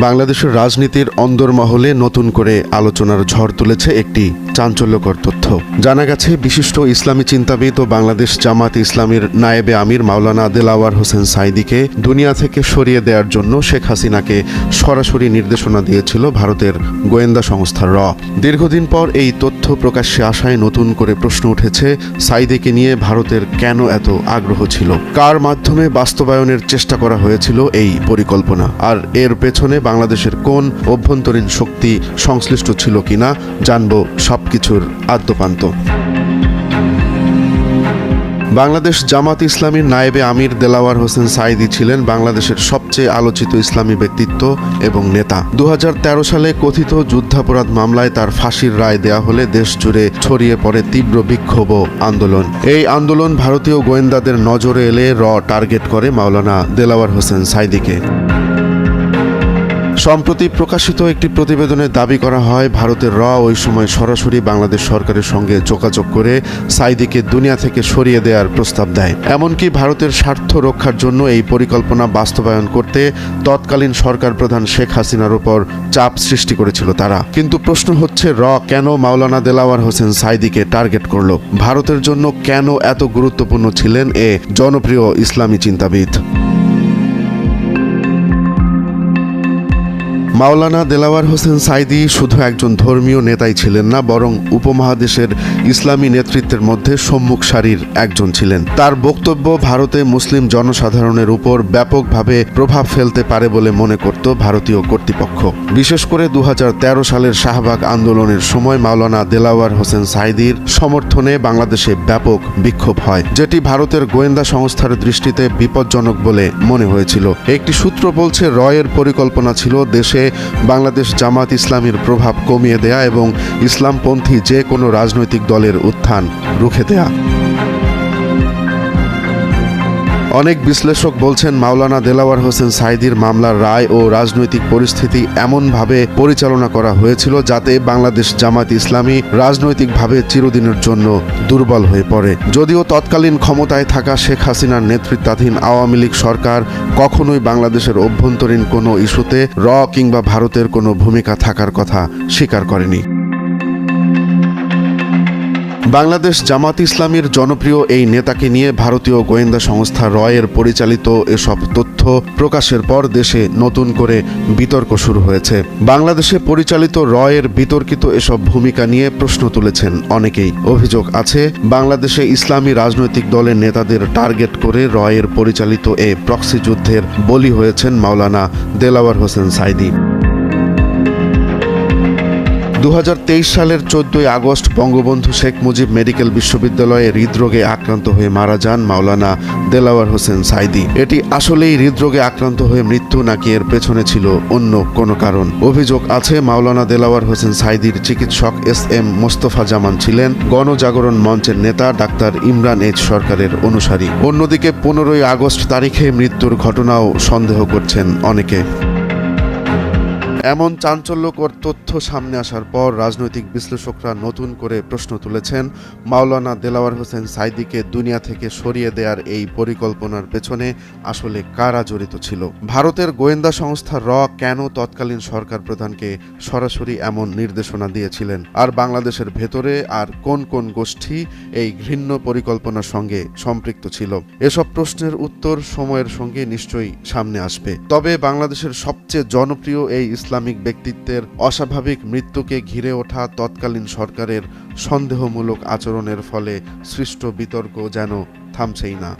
বাংলাদেশের রাজনীতির অন্দরমহলে নতুন করে আলোচনার ঝড় তুলেছে একটি চাঞ্চল্যকর তথ্য। জানা গেছে, বিশিষ্ট ইসলামী চিন্তাবিদ ও বাংলাদেশ জামাত ইসলামীর নায়েবে আমির মাওলানা দেলাওয়ার হোসেন সাঈদীকে দুনিয়া থেকে সরিয়ে দেওয়ার জন্য শেখ হাসিনাকে সরাসরি নির্দেশনা দিয়েছিল ভারতের গোয়েন্দা সংস্থা র। দীর্ঘদিন পর এই তথ্য প্রকাশ্যে আসায় নতুন করে প্রশ্ন উঠেছে, সাঈদীকে নিয়ে ভারতের কেন এত আগ্রহ ছিল, কার মাধ্যমে বাস্তবায়নের চেষ্টা করা হয়েছিল এই পরিকল্পনা, আর এর পেছনে বাংলাদেশের কোন অভ্যন্তরীণ শক্তি সংশ্লিষ্ট ছিল কিনা জানবো সবকিছুর আদ্যোপান্ত। বাংলাদেশ জামাত ইসলামীর নায়েবে আমির দেলাওয়ার হোসেন সাঈদী ছিলেন বাংলাদেশের সবচেয়ে আলোচিত ইসলামী ব্যক্তিত্ব এবং নেতা। 2013 সালে কথিত যুদ্ধাপরাধ মামলায় তার ফাঁসির রায় দেয়া হলে দেশ জুড়ে ছড়িয়ে পড়ে তীব্র বিক্ষোভ ও আন্দোলন। এই আন্দোলন ভারতীয় গোয়েন্দাদের নজরে এলে র টার্গেট করে মাওলানা দেলাওয়ার হোসেন সাঈদীকে। সম্প্রতি প্রকাশিত একটি প্রতিবেদনে দাবি করা হয়, ভারতের র ওই সময় সরাসরি বাংলাদেশ সরকারের সঙ্গে যোগাযোগ করে সাঈদীকে দুনিয়া থেকে সরিয়ে দেওয়ার প্রস্তাব দেয়। এমনকি ভারতের স্বার্থ রক্ষার জন্য এই পরিকল্পনা বাস্তবায়ন করতে তৎকালীন সরকার প্রধান শেখ হাসিনার উপর চাপ সৃষ্টি করেছিল তারা। কিন্তু প্রশ্ন হচ্ছে, র কেন মাওলানা দেলাওয়ার হোসেন সাঈদীকে টার্গেট করল? ভারতের জন্য কেন এত গুরুত্বপূর্ণ ছিলেন এ জনপ্রিয় ইসলামী চিন্তাবিদ? মাওলানা দেলাওয়ার হোসেন সাঈদী শুধু একজন ধর্মীয় নেতাই ছিলেন না, বরং উপমহাদেশের ইসলামী নেতৃত্বের মধ্যে সম্মুখ সারির একজন ছিলেন। তার বক্তব্য ভারতে মুসলিম জনসাধারণের উপর ব্যাপকভাবে প্রভাব ফেলতে পারে বলে মনে করত ভারতীয় কর্তৃপক্ষ। বিশেষ করে 2013 সালের শাহবাগ আন্দোলনের সময় মাওলানা দেলাওয়ার হোসেন সাঈদীর সমর্থনে বাংলাদেশে ব্যাপক বিক্ষোভ হয়, যেটি ভারতের গোয়েন্দা সংস্থার দৃষ্টিতে বিপজ্জনক বলে মনে হয়েছিল। একটি সূত্র বলছে, রয়ের পরিকল্পনা ছিল দেশে বাংলাদেশ জামাত ইসলামীর প্রভাব কমিয়ে দেয়া এবং ইসলামপন্থী যে কোনো রাজনৈতিক দলের উত্থান রুখে দেয়া। অনেক বিশ্লেষক বলছেন, মাওলানা দেলাওয়ার হোসেন সাঈদীর মামলার রায় ও রাজনৈতিক পরিস্থিতি এমনভাবে পরিচালনা করা হয়েছিল যাতে বাংলাদেশ জামাত ইসলামী রাজনৈতিকভাবে চিরদিনের জন্য দুর্বল হয়ে পড়ে। যদিও তৎকালীন ক্ষমতায় থাকা শেখ হাসিনার নেতৃত্বাধীন আওয়ামী লীগ সরকার কখনোই বাংলাদেশের অভ্যন্তরীণ কোনো ইস্যুতে র কিংবা ভারতের কোনো ভূমিকা থাকার কথা স্বীকার করেনি। বাংলাদেশ জামাত ইসলামীর জনপ্রিয় এই নেতাকে নিয়ে ভারতীয় গোয়েন্দা সংস্থা রয়ের পরিচালিত এসব তথ্য প্রকাশের পর দেশে নতুন করে বিতর্ক শুরু হয়েছে। বাংলাদেশে পরিচালিত রয়ের বিতর্কিত এসব ভূমিকা নিয়ে প্রশ্ন তুলেছেন অনেকেই। অভিযোগ আছে, বাংলাদেশে ইসলামী রাজনৈতিক দলের নেতাদের টার্গেট করে রয়ের পরিচালিত এ প্রক্সি যুদ্ধের বলি হয়েছেন মাওলানা দেলাওয়ার হোসেন সাঈদী। 2023 সালের 14 আগস্ট বঙ্গবন্ধু শেখ মুজিব মেডিকেল বিশ্ববিদ্যালয়ে হৃদরোগে আক্রান্ত হয়ে মারা যান মাওলানা দেলাওয়ার হোসেন সাঈদী। এটি আসলেই হৃদরোগে আক্রান্ত হয়ে মৃত্যু, নাকি এর পেছনে ছিল অন্য কোনো কারণ? অভিযোগ আছে, মাওলানা দেলাওয়ার হোসেন সাঈদীর চিকিৎসক SM মোস্তফা জামান ছিলেন গণজাগরণ মঞ্চের নেতা ডাক্তার ইমরান এইচ সরকারের অনুসারী। অন্যদিকে 15 আগস্ট তারিখে মৃত্যুর ঘটনাও সন্দেহ করছেন অনেকে। এমন চাঞ্চল্যকর তথ্য সামনে আসার পর রাজনৈতিক বিশ্লেষকরা নতুন করে প্রশ্ন তুলেছেন, মাওলানা দেলাওয়ার হোসেন সাঈদীকে দুনিয়া থেকে সরিয়ে দেওয়ার এই পরিকল্পনার পেছনে আসলে কারা জড়িত ছিল? ভারতের গোয়েন্দা সংস্থা র কেন তৎকালীন সরকার প্রধানকে সরাসরি এমন নির্দেশনা দিয়েছিলেন? আর বাংলাদেশের ভেতরে আর কোন কোন গোষ্ঠী এই ঘৃণ্য পরিকল্পনার সঙ্গে সম্পৃক্ত ছিল? এসব প্রশ্নের উত্তর সময়ের সঙ্গে নিশ্চয়ই সামনে আসবে। তবে বাংলাদেশের সবচেয়ে জনপ্রিয় এই ইসলামিক ব্যক্তিত্বের অস্বাভাবিক মৃত্যুকে ঘিরে ওঠা তৎকালীন সরকারের সন্দেহমূলক আচরণের ফলে সৃষ্ট বিতর্ক যেন থামছেই না।